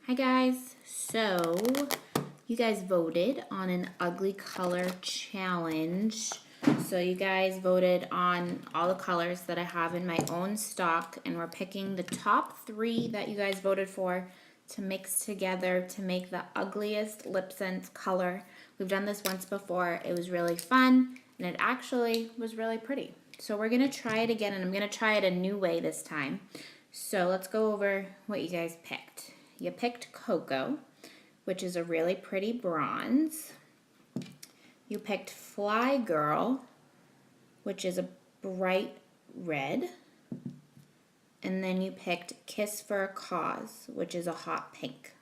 Hi guys, so you guys voted on an ugly color challenge. So you guys voted on all the colors that I have in my own stock, and we're picking the top 3 that you guys voted for to mix together to make the ugliest LipSense color. We've done this once before. It was really fun and it actually was really pretty. So we're gonna try it again, and I'm gonna try it a new way this time. So let's go over what you guys picked. You picked Cocoa, which is a really pretty bronze. You picked Fly Girl, which is a bright red. And then you picked Kiss for a Cause, which is a hot pink.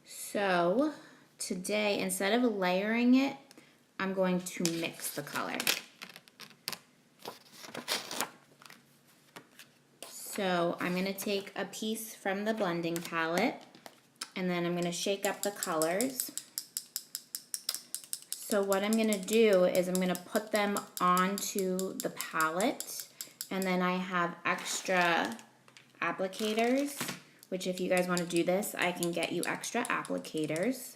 So today, instead of layering it, I'm going to mix the color. So I'm going to take a piece from the blending palette, and then I'm going to shake up the colors. So what I'm going to do is I'm going to put them onto the palette, and then I have extra applicators, which if you guys want to do this, I can get you extra applicators.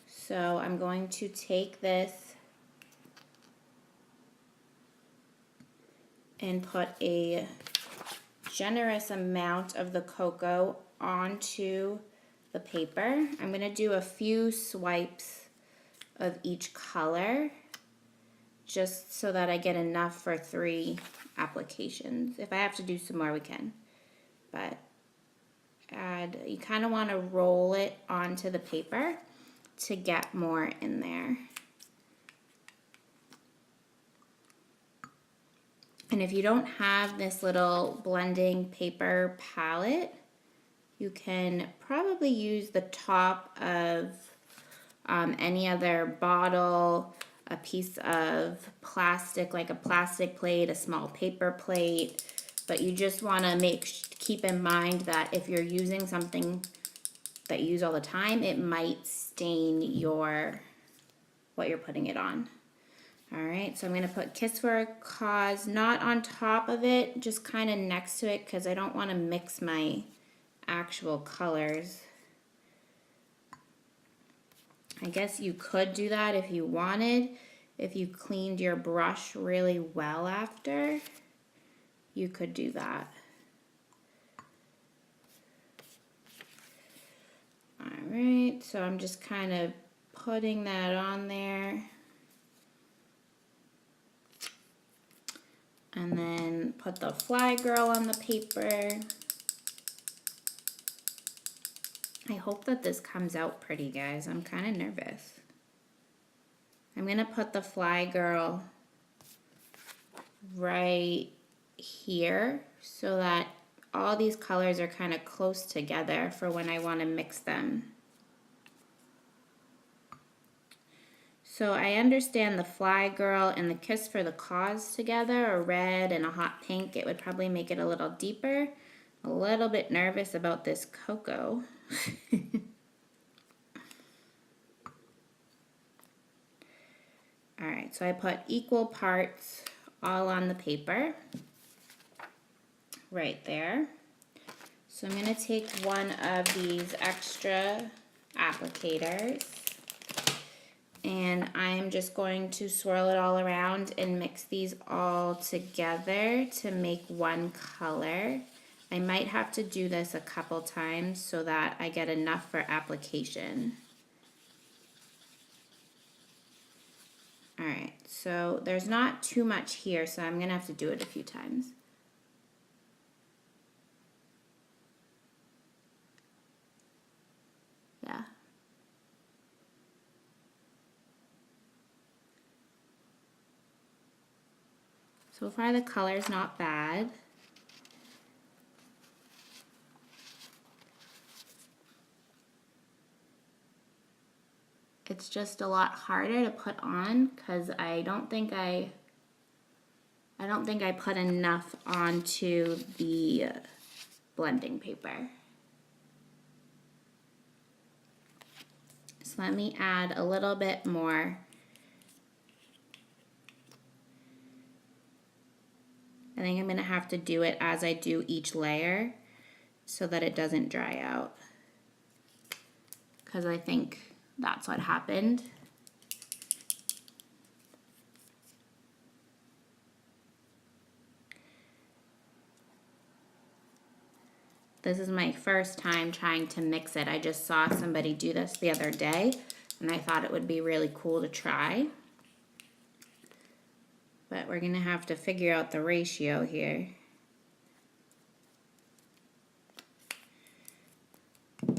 So I'm going to take this and put a generous amount of the cocoa onto the paper. I'm going to do a few swipes of each color just so that I get enough for 3 applications. If I have to do some more, we can. But you kind of want to roll it onto the paper to get more in there. And if you don't have this little blending paper palette, you can probably use the top of any other bottle, a piece of plastic, like a plastic plate, a small paper plate. But you just want to keep in mind that if you're using something that you use all the time, it might stain what you're putting it on. All right, so I'm going to put Kiss for a Cause, not on top of it, just kind of next to it, because I don't want to mix my actual colors. I guess you could do that if you wanted. If you cleaned your brush really well after, you could do that. All right, so I'm just kind of putting that on there. And then put the Fly Girl on the paper. I hope that this comes out pretty, guys. I'm kind of nervous. I'm going to put the Fly Girl right here so that all these colors are kind of close together for when I want to mix them. So I understand the Fly Girl and the Kiss for the Cause together, a red and a hot pink. It would probably make it a little deeper. A little bit nervous about this cocoa. All right, so I put equal parts all on the paper, right there. So I'm going to take one of these extra applicators, and I'm just going to swirl it all around and mix these all together to make one color. I might have to do this a couple times so that I get enough for application. All right, so there's not too much here, so I'm gonna have to do it a few times. Yeah. So far the color's not bad. It's just a lot harder to put on because I don't think I put enough onto the blending paper. So let me add a little bit more. I think I'm going to have to do it as I do each layer so that it doesn't dry out. Because I think that's what happened. This is my first time trying to mix it. I just saw somebody do this the other day, and I thought it would be really cool to try. But we're gonna have to figure out the ratio here. All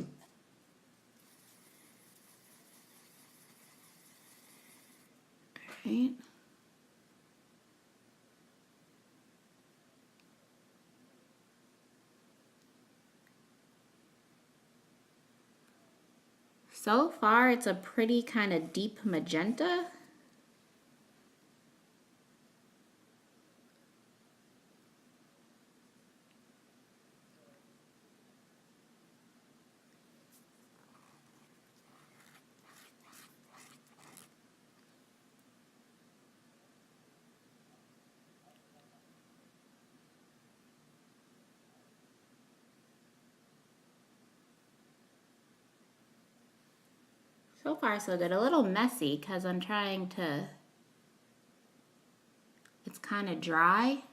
right. So far, it's a pretty kind of deep magenta. So far, so good. A little messy because I'm trying to, it's kind of dry,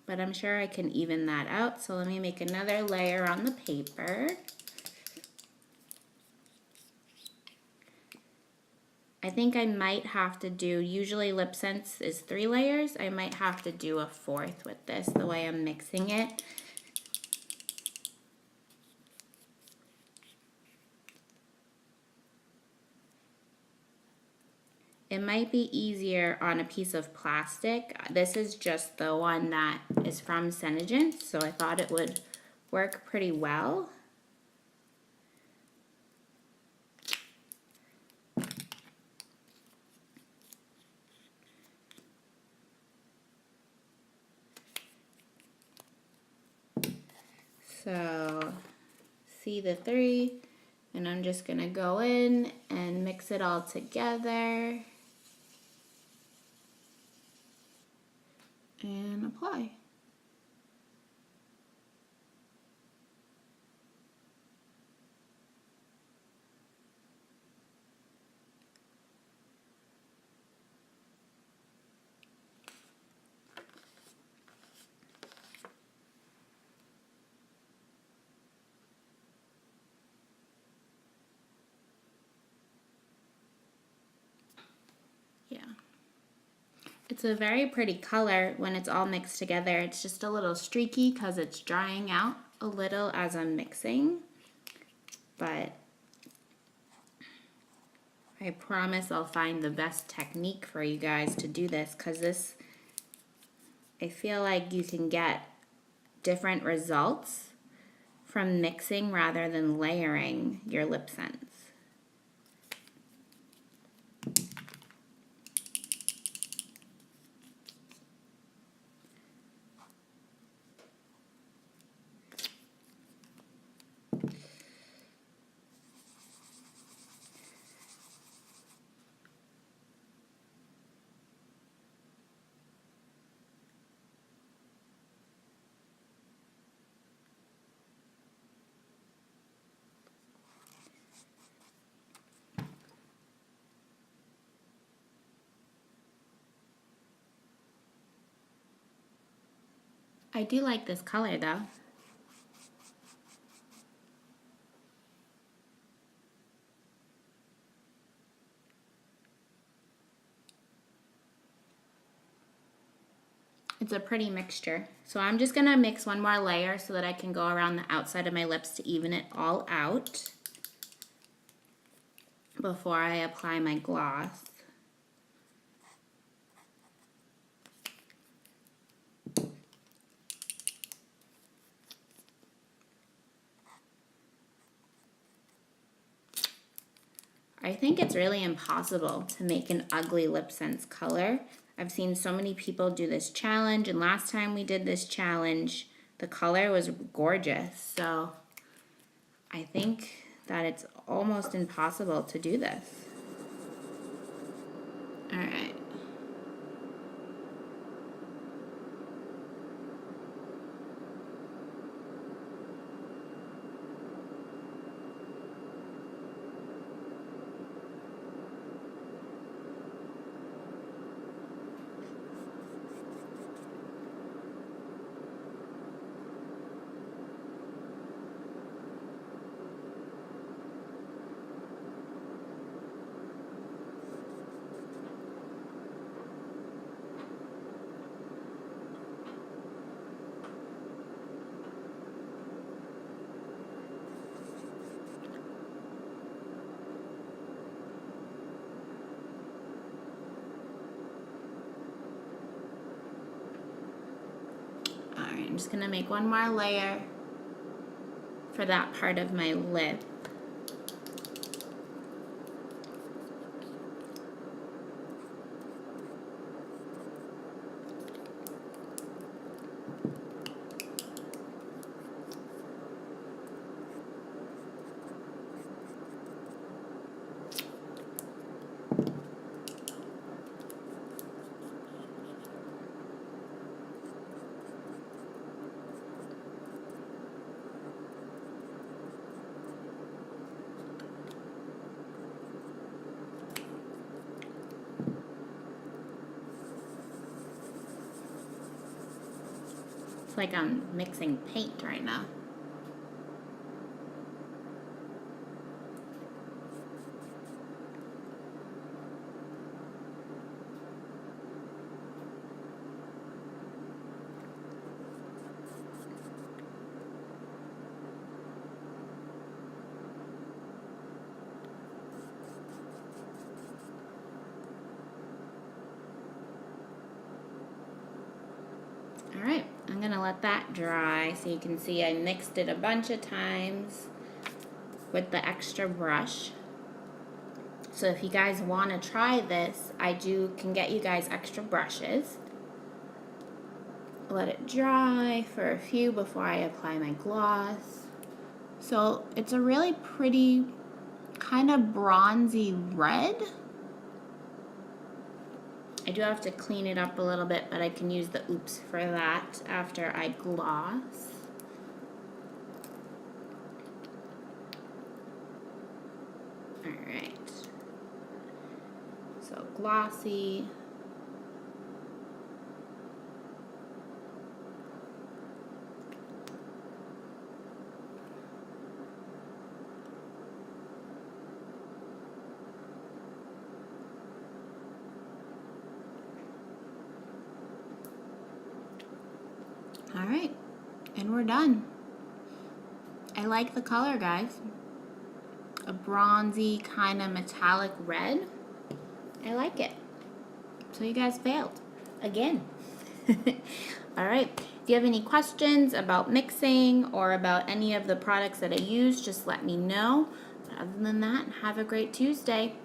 but I'm sure I can even that out. So let me make another layer on the paper. I think I might have to do, usually LipSense is 3 layers. I might have to do a 4th with this, the way I'm mixing it. It might be easier on a piece of plastic. This is just the one that is from Senegence, so I thought it would work pretty well. So, see the 3, and I'm just gonna go in and mix it all together and apply. Yeah. It's a very pretty color when it's all mixed together. It's just a little streaky because it's drying out a little as I'm mixing. But I promise I'll find the best technique for you guys to do this, because this, I feel like you can get different results from mixing rather than layering your LipSense. I do like this color though. It's a pretty mixture. So I'm just gonna mix one more layer so that I can go around the outside of my lips to even it all out before I apply my gloss. I think it's really impossible to make an ugly LipSense color. I've seen so many people do this challenge, and last time we did this challenge, the color was gorgeous. So I think that it's almost impossible to do this. All right. just gonna make one more layer for that part of my lip. It's like I'm mixing paint right now. Alright, I'm gonna let that dry so you can see I mixed it a bunch of times with the extra brush. So if you guys want to try this, I can get you guys extra brushes. Let it dry for a few before I apply my gloss. So it's a really pretty kind of bronzy red. I do have to clean it up a little bit, but I can use the Oops for that after I gloss. Alright. So Glossy. Alright, and we're done. I like the color, guys. A bronzy kind of metallic red. I like it. So you guys failed. Again. Alright, if you have any questions about mixing or about any of the products that I use, just let me know. But other than that, have a great Tuesday.